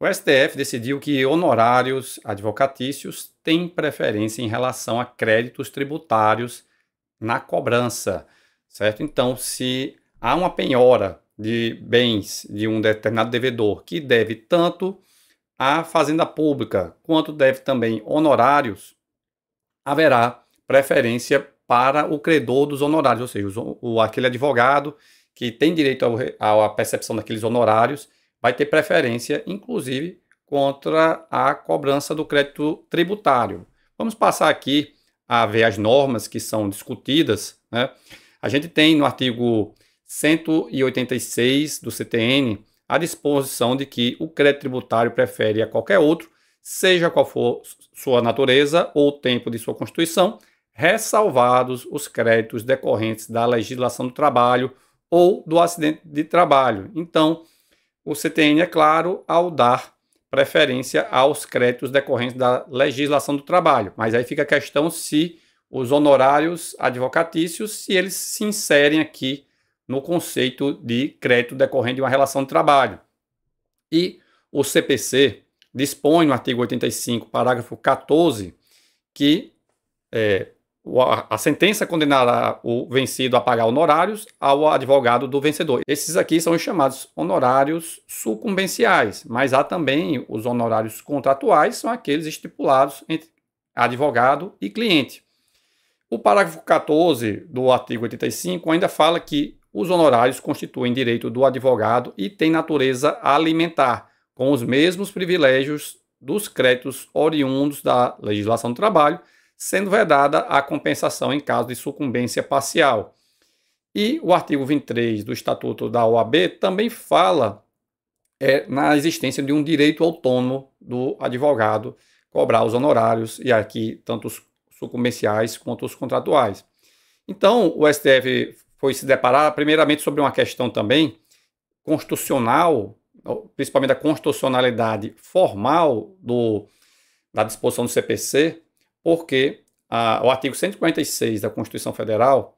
O STF decidiu que honorários advocatícios têm preferência em relação a créditos tributários na cobrança, certo? Então, se há uma penhora de bens de um determinado devedor que deve tanto à Fazenda Pública quanto deve também honorários, haverá preferência para o credor dos honorários, ou seja, aquele advogado que tem direito à percepção daqueles honorários vai ter preferência, inclusive, contra a cobrança do crédito tributário. Vamos passar aqui a ver as normas que são discutidas, né? A gente tem no artigo 186 do CTN a disposição de que o crédito tributário prefere a qualquer outro, seja qual for sua natureza ou o tempo de sua constituição, ressalvados os créditos decorrentes da legislação do trabalho ou do acidente de trabalho. Então, o CTN é claro ao dar preferência aos créditos decorrentes da legislação do trabalho, mas aí fica a questão se os honorários advocatícios, se eles se inserem aqui no conceito de crédito decorrente de uma relação de trabalho. E o CPC dispõe no artigo 85, parágrafo 14, que a sentença condenará o vencido a pagar honorários ao advogado do vencedor. Esses aqui são os chamados honorários sucumbenciais, mas há também os honorários contratuais, são aqueles estipulados entre advogado e cliente. O parágrafo 14 do artigo 85 ainda fala que os honorários constituem direito do advogado e têm natureza alimentar, com os mesmos privilégios dos créditos oriundos da legislação do trabalho, sendo vedada a compensação em caso de sucumbência parcial. E o artigo 23 do Estatuto da OAB também fala na existência de um direito autônomo do advogado cobrar os honorários, e aqui tanto os sucumbenciais quanto os contratuais. Então, o STF foi se deparar primeiramente sobre uma questão também constitucional, principalmente a constitucionalidade formal da disposição do CPC, porque o artigo 146 da Constituição Federal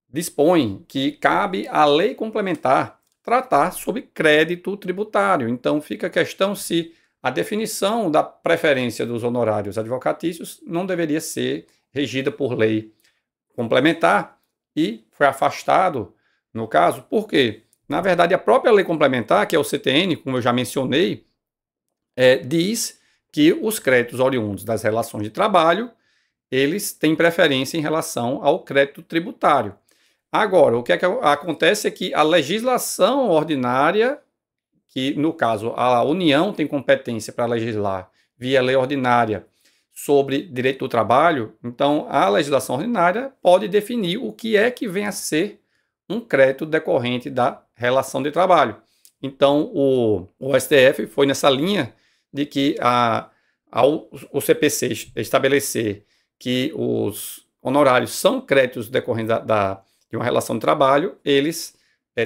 dispõe que cabe à lei complementar tratar sobre crédito tributário. Então fica a questão se a definição da preferência dos honorários advocatícios não deveria ser regida por lei complementar, e foi afastado no caso, porque, na verdade, a própria lei complementar, que é o CTN, como eu já mencionei, diz que os créditos oriundos das relações de trabalho, eles têm preferência em relação ao crédito tributário. Agora, o que acontece é que a legislação ordinária, que no caso a União tem competência para legislar via lei ordinária sobre direito do trabalho, então a legislação ordinária pode definir o que é que vem a ser um crédito decorrente da relação de trabalho. Então o STF foi nessa linha de que ao CPC estabelecer que os honorários são créditos decorrentes de uma relação de trabalho, eles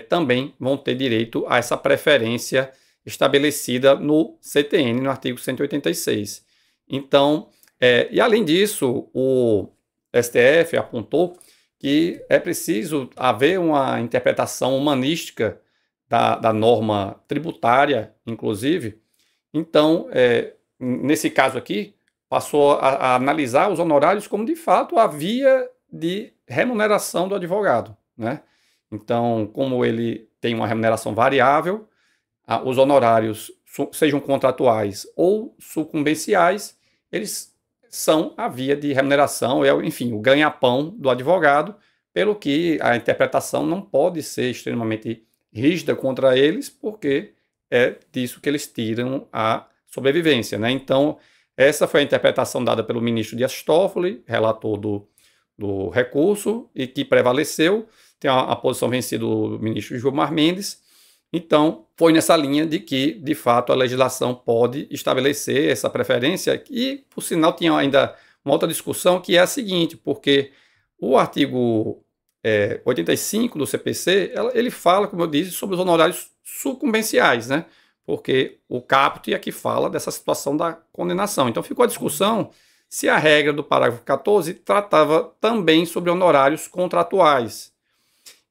também vão ter direito a essa preferência estabelecida no CTN, no artigo 186. Então, e além disso, o STF apontou que é preciso haver uma interpretação humanística da norma tributária, inclusive. Então, nesse caso aqui, passou a analisar os honorários como, de fato, a via de remuneração do advogado, né? Então, como ele tem uma remuneração variável, os honorários, sejam contratuais ou sucumbenciais, eles são a via de remuneração, enfim, o ganha-pão do advogado, pelo que a interpretação não pode ser extremamente rígida contra eles, porque é disso que eles tiram a sobrevivência, né? Então, essa foi a interpretação dada pelo ministro Dias Toffoli, relator do recurso, e que prevaleceu. Tem a posição vencida do ministro Gilmar Mendes. Então, foi nessa linha de que, de fato, a legislação pode estabelecer essa preferência. E, por sinal, tinha ainda uma outra discussão, que é a seguinte, porque o artigo 85 do CPC, ele fala, como eu disse, sobre os honorários sucumbenciais, né? Porque o caput aqui fala dessa situação da condenação. Então ficou a discussão se a regra do parágrafo 14 tratava também sobre honorários contratuais.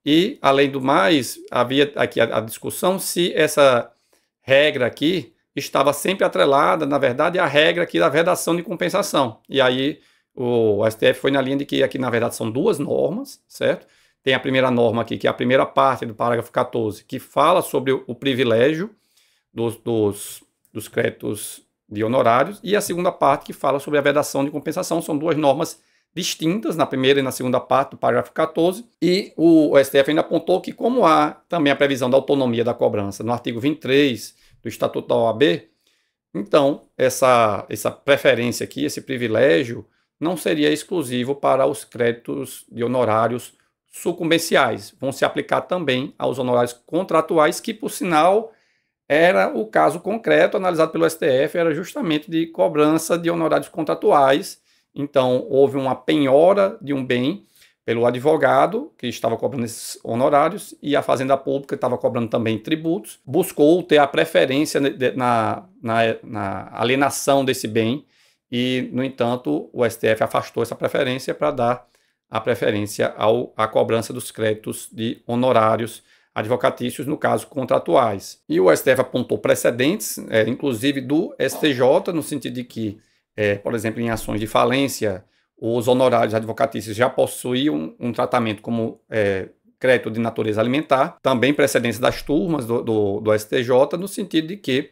E, além do mais, havia aqui a discussão se essa regra aqui estava sempre atrelada, na verdade, à regra aqui da vedação de compensação. E aí o STF foi na linha de que aqui, na verdade, são duas normas, certo? Tem a primeira norma aqui, que é a primeira parte do parágrafo 14, que fala sobre o privilégio dos créditos de honorários, e a segunda parte que fala sobre a vedação de compensação. São duas normas distintas, na primeira e na segunda parte do parágrafo 14, e o STF ainda apontou que, como há também a previsão da autonomia da cobrança no artigo 23 do Estatuto da OAB, então essa preferência aqui, esse privilégio, não seria exclusivo para os créditos de honorários sucumbenciais. Vão se aplicar também aos honorários contratuais, que, por sinal, era o caso concreto analisado pelo STF, era justamente de cobrança de honorários contratuais. Então, houve uma penhora de um bem pelo advogado, que estava cobrando esses honorários, e a Fazenda Pública estava cobrando também tributos, buscou ter a preferência na alienação desse bem, e, no entanto, o STF afastou essa preferência para dar a preferência à cobrança dos créditos de honorários advocatícios, no caso, contratuais. E o STF apontou precedentes, inclusive do STJ, no sentido de que, por exemplo, em ações de falência, os honorários advocatícios já possuíam um tratamento como crédito de natureza alimentar. Também precedentes das turmas do STJ, no sentido de que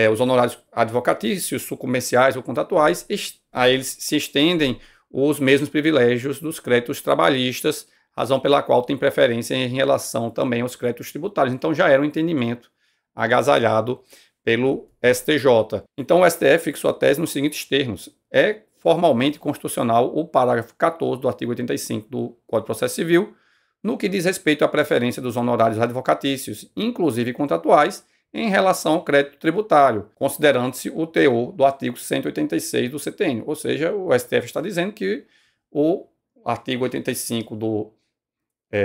os honorários advocatícios, sucumbenciais ou contratuais, a eles se estendem os mesmos privilégios dos créditos trabalhistas, razão pela qual tem preferência em relação também aos créditos tributários. Então já era um entendimento agasalhado pelo STJ. Então o STF fixou a tese nos seguintes termos: é formalmente constitucional o parágrafo 14 do artigo 85 do Código de Processo Civil, no que diz respeito à preferência dos honorários advocatícios, inclusive contratuais, em relação ao crédito tributário, considerando-se o teor do artigo 186 do CTN. Ou seja, o STF está dizendo que o artigo 85 do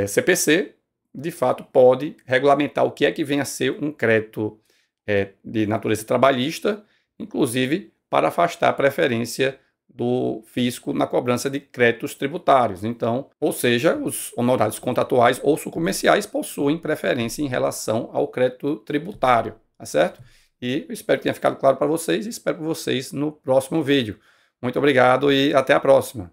CPC, de fato, pode regulamentar o que é que vem a ser um crédito de natureza trabalhista, inclusive para afastar a preferência do fisco na cobrança de créditos tributários. Então, ou seja, os honorários contratuais ou sucumbenciais possuem preferência em relação ao crédito tributário, tá certo? E eu espero que tenha ficado claro para vocês, e espero por vocês no próximo vídeo. Muito obrigado e até a próxima.